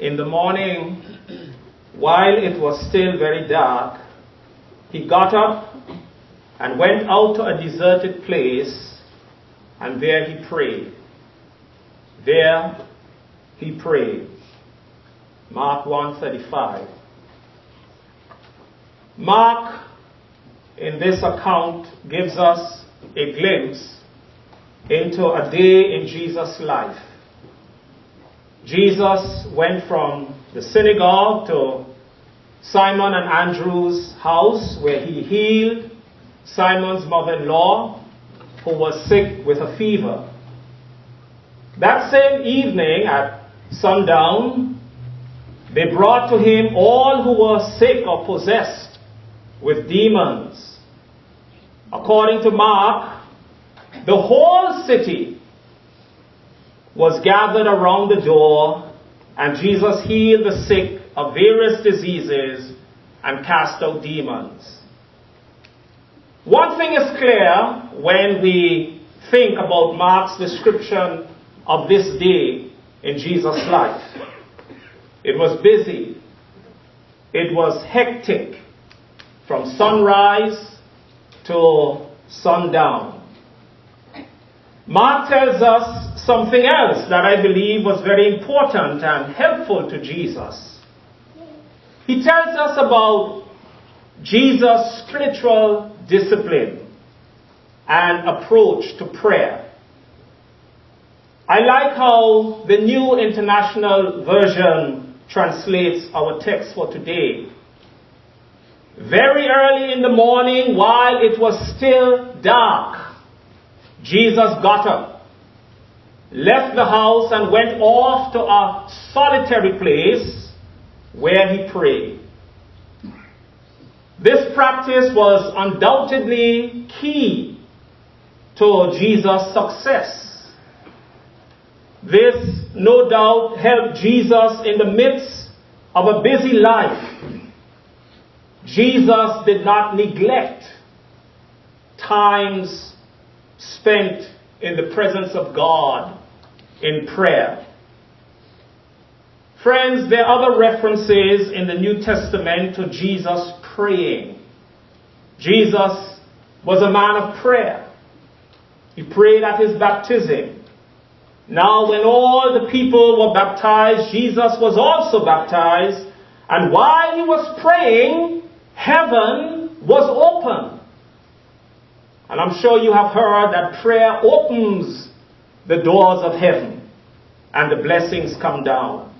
in the morning, while it was still very dark, he got up and went out to a deserted place, and there he prayed. There he prayed. Mark 1:35. Mark, in this account, gives us a glimpse into a day in Jesus' life. Jesus went from the synagogue to Simon and Andrew's house, where he healed Simon's mother-in-law, who was sick with a fever. That same evening at sundown, they brought to him all who were sick or possessed with demons. According to Mark, the whole city was gathered around the door, and Jesus healed the sick of various diseases and cast out demons. One thing is clear when we think about Mark's description of this day in Jesus' life. It was busy. It was hectic from sunrise to sundown. Mark tells us something else that I believe was very important and helpful to Jesus. He tells us about Jesus' spiritual discipline and approach to prayer. I like how the New International Version translates our text for today. Very early in the morning, while it was still dark, Jesus got up, left the house, and went off to a solitary place where he prayed. This practice was undoubtedly key to Jesus' success. This, no doubt, helped Jesus in the midst of a busy life. Jesus did not neglect times spent in the presence of God in prayer. Friends, there are other references in the New Testament to Jesus praying. Jesus was a man of prayer. He prayed at his baptism. Now, when all the people were baptized, Jesus was also baptized. And while he was praying, heaven was open. And I'm sure you have heard that prayer opens the doors of heaven and the blessings come down.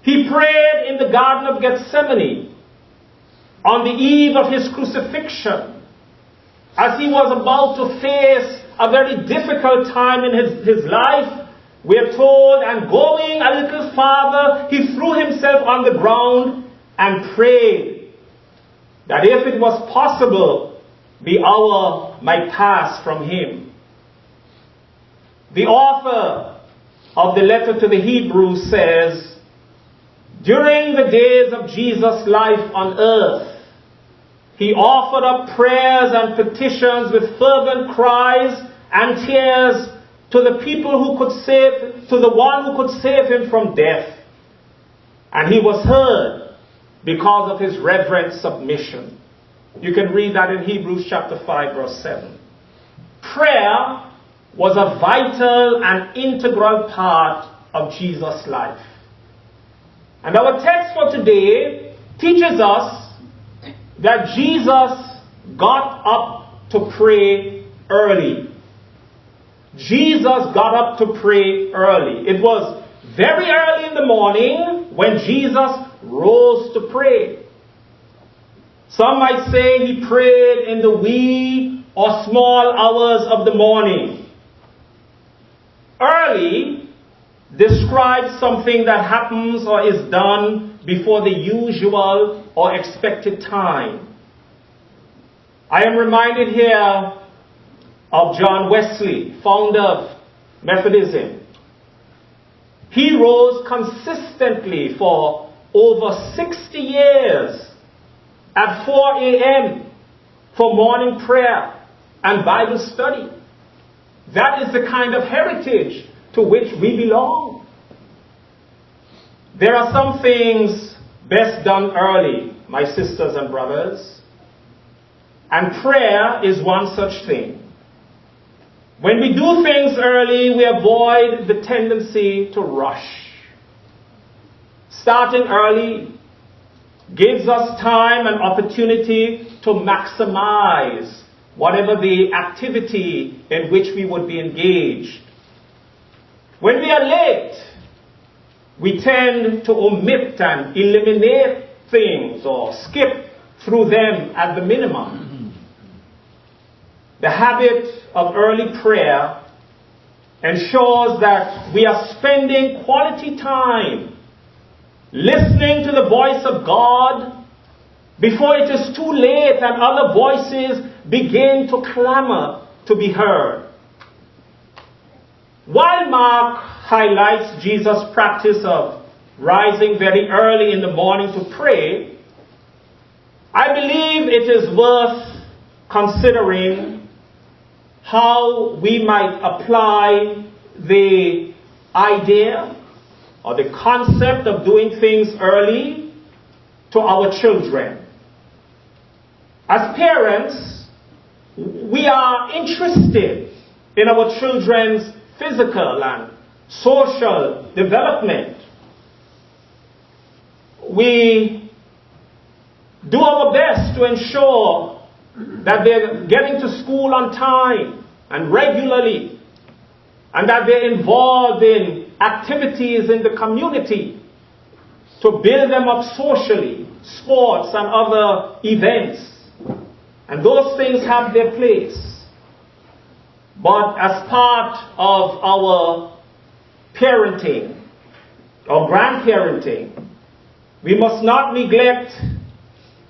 He prayed in the Garden of Gethsemane on the eve of his crucifixion, as he was about to face a very difficult time in his life. We are told, and going a little farther, he threw himself on the ground and prayed that if it was possible, the hour might pass from him. The author of the letter to the Hebrews says, during the days of Jesus' life on earth, he offered up prayers and petitions with fervent cries and tears to the people to the one who could save him from death. And he was heard because of his reverent submission. You can read that in Hebrews chapter 5, verse 7. Prayer was a vital and integral part of Jesus' life. And our text for today teaches us that Jesus got up to pray early. Jesus got up to pray early. It was very early in the morning when Jesus rose to pray. Some might say he prayed in the wee or small hours of the morning. Early describes something that happens or is done before the usual or expected time. I am reminded here of John Wesley, founder of Methodism. He rose consistently for over 60 years at 4 a.m. for morning prayer and Bible study. That is the kind of heritage to which we belong. There are some things best done early, my sisters and brothers, and prayer is one such thing. When we do things early, we avoid the tendency to rush. Starting early gives us time and opportunity to maximize whatever the activity in which we would be engaged. When we are late, we tend to omit and eliminate things or skip through them at the minimum. The habit of early prayer ensures that we are spending quality time listening to the voice of God before it is too late and other voices begin to clamor to be heard. While Mark highlights Jesus' practice of rising very early in the morning to pray, I believe it is worth considering how we might apply the idea or the concept of doing things early to our children. As parents, we are interested in our children's physical and social development. We do our best to ensure that they're getting to school on time and regularly, and that they're involved in activities in the community to build them up socially, sports and other events. And those things have their place. But as part of our parenting or grandparenting, we must not neglect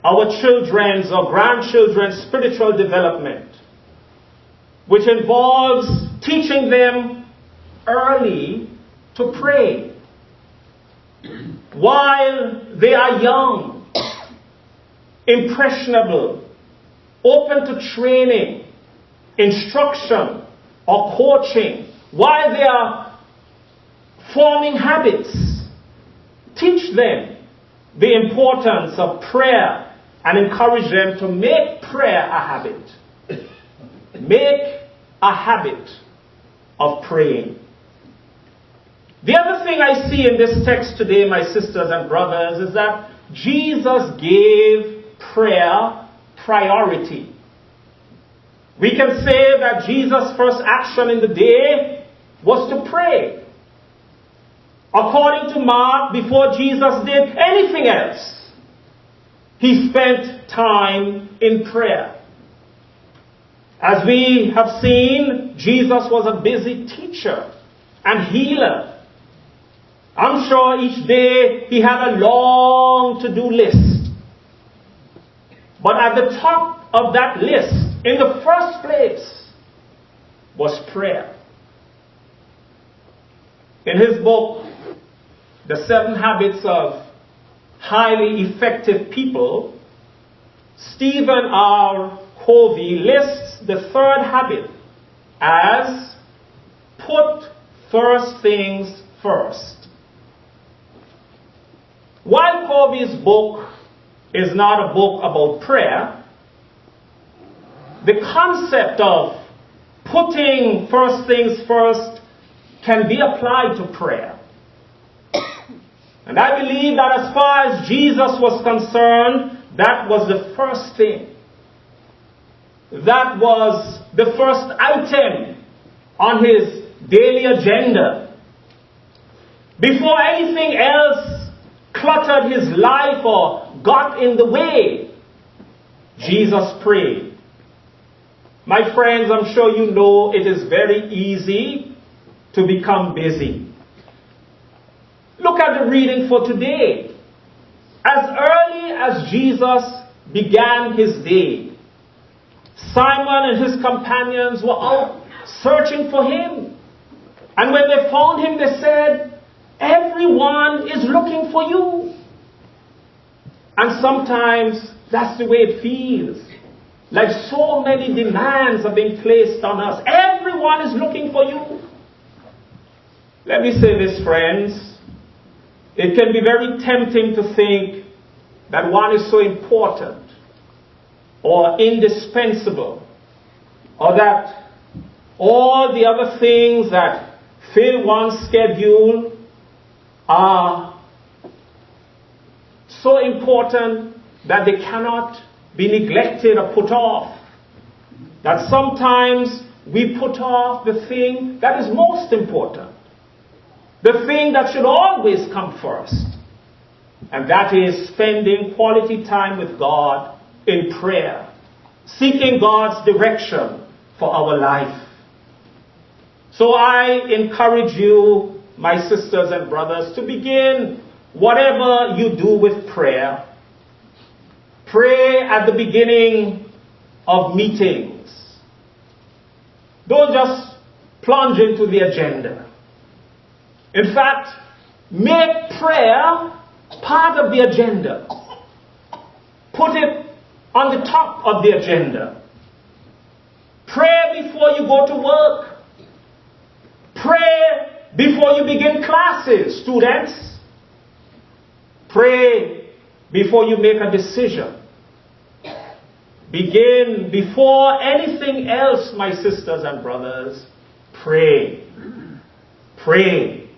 our children's or grandchildren's spiritual development, which involves teaching them early to pray. While they are young, impressionable, open to training, instruction, or coaching, while they are forming habits, teach them the importance of prayer and encourage them to make prayer a habit. Make a habit of praying. The other thing I see in this text today, my sisters and brothers, is that Jesus gave prayer priority. We can say that Jesus' first action in the day was to pray. According to Mark, before Jesus did anything else, he spent time in prayer. As we have seen, Jesus was a busy teacher and healer. I'm sure each day he had a long to-do list. But at the top of that list, in the first place, was prayer. In his book, The 7 Habits of Highly Effective People, Stephen R. Covey lists the third habit as put first things first. While Covey's book is not a book about prayer, the concept of putting first things first can be applied to prayer. And I believe that as far as Jesus was concerned, that was the first thing. That was the first item on his daily agenda. Before anything else cluttered his life or got in the way, Jesus prayed. My friends, I'm sure you know it is very easy to become busy. Look at the reading for today. As early as Jesus began his day, Simon and his companions were out searching for him. And when they found him, they said, "Everyone is looking for you." And sometimes that's the way it feels. Like so many demands are being placed on us. Everyone is looking for you. Let me say this, friends. it can be very tempting to think that one is so important or indispensable, or that all the other things that fill one's schedule are so important that they cannot be neglected or put off. That sometimes we put off the thing that is most important, the thing that should always come first, and that is spending quality time with God in prayer, seeking God's direction for our life. So I encourage you, my sisters and brothers, to begin whatever you do with prayer. Pray at the beginning of meetings. Don't just plunge into the agenda. In fact, make prayer part of the agenda. Put it on the top of the agenda. Pray before you go to work. Pray before you begin classes, students. Pray before you make a decision. Begin before anything else, my sisters and brothers. Pray. Pray.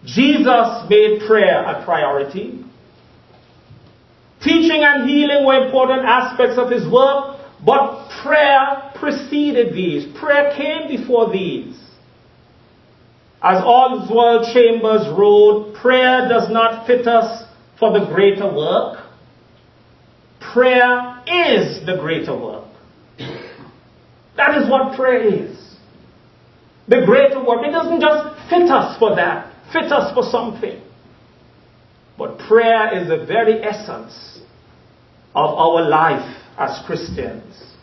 Jesus made prayer a priority. Teaching and healing were important aspects of his work, but prayer preceded these. Prayer came before these. As Oswald Chambers wrote, prayer does not fit us for the greater work. Prayer is the greater work. That is what prayer is. The greater work. It doesn't just fit us for that, fit us for something. But prayer is the very essence of our life as Christians.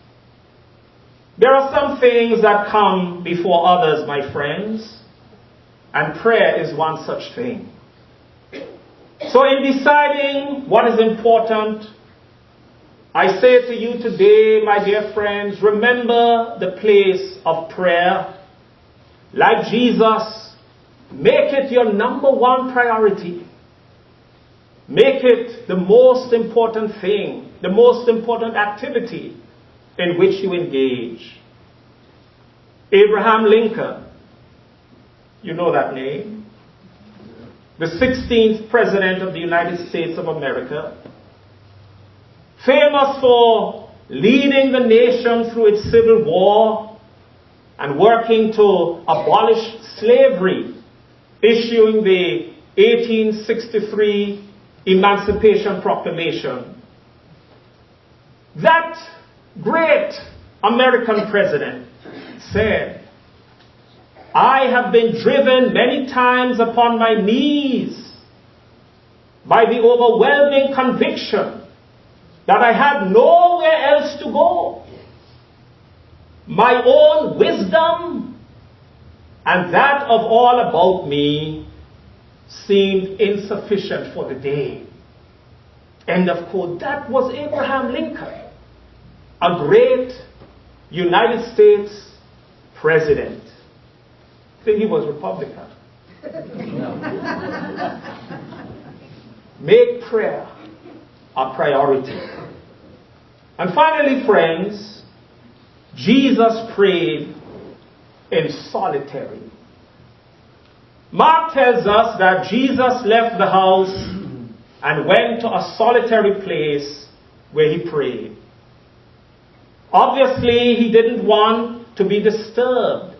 There are some things that come before others, my friends, and prayer is one such thing. So in deciding what is important, I say to you today, my dear friends, remember the place of prayer. Like Jesus, make it your number one priority. Make it the most important thing, the most important activity in which you engage. Abraham Lincoln, you know that name, the 16th President of the United States of America, famous for leading the nation through its civil war and working to abolish slavery, issuing the 1863 Emancipation Proclamation. That great American president said, "I have been driven many times upon my knees by the overwhelming conviction that I had nowhere else to go. My own wisdom and that of all about me seemed insufficient for the day." End of quote. That was Abraham Lincoln, a great United States president. I think he was Republican. Make prayer a priority. And finally, friends, Jesus prayed in solitary. Mark tells us that Jesus left the house and went to a solitary place where he prayed. Obviously, he didn't want to be disturbed.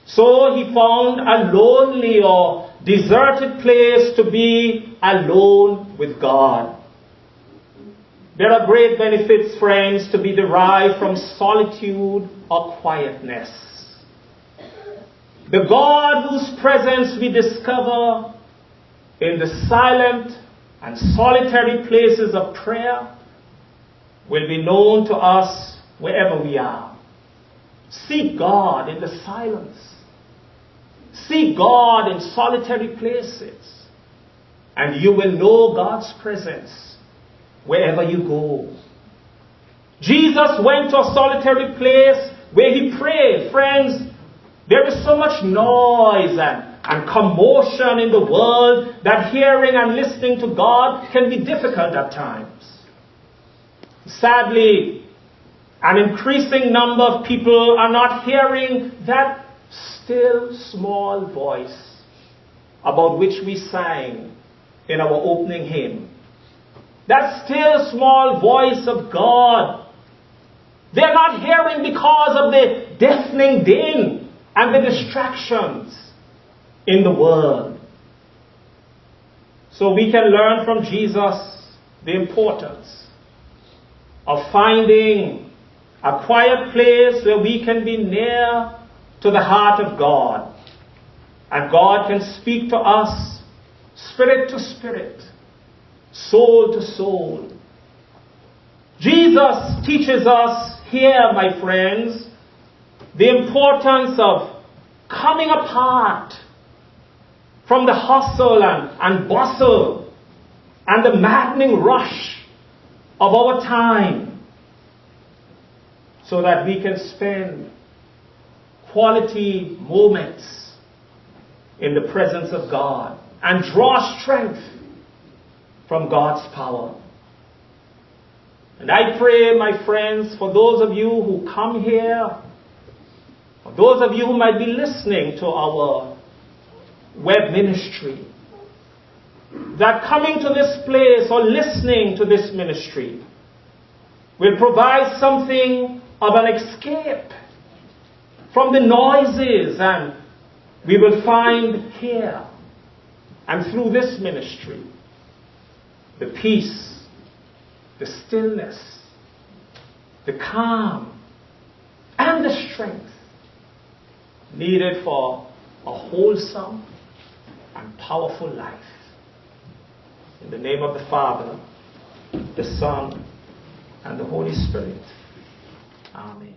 So he found a lonely or deserted place to be alone with God. There are great benefits, friends, to be derived from solitude or quietness. The God whose presence we discover in the silent and solitary places of prayer will be known to us wherever we are. Seek God in the silence. Seek God in solitary places, and you will know God's presence wherever you go. Jesus went to a solitary place where he prayed. Friends, there is so much noise and and commotion in the world that hearing and listening to God can be difficult at times. Sadly, an increasing number of people are not hearing that still small voice about which we sang in our opening hymn. That still small voice of God. They're not hearing because of the deafening din and the distractions in the world. So we can learn from Jesus the importance of finding a quiet place where we can be near to the heart of God. And God can speak to us spirit to spirit, soul to soul. Jesus teaches us here, my friends, the importance of coming apart from the hustle and bustle and the maddening rush of our time, so that we can spend quality moments in the presence of God and draw strength from God's power. And I pray, my friends, for those of you who come here, for those of you who might be listening to our web ministry, that coming to this place or listening to this ministry will provide something of an escape from the noises, and we will find here and through this ministry the peace, the stillness, the calm, and the strength needed for a wholesome and powerful life. In the name of the Father, the Son, and the Holy Spirit. Amen.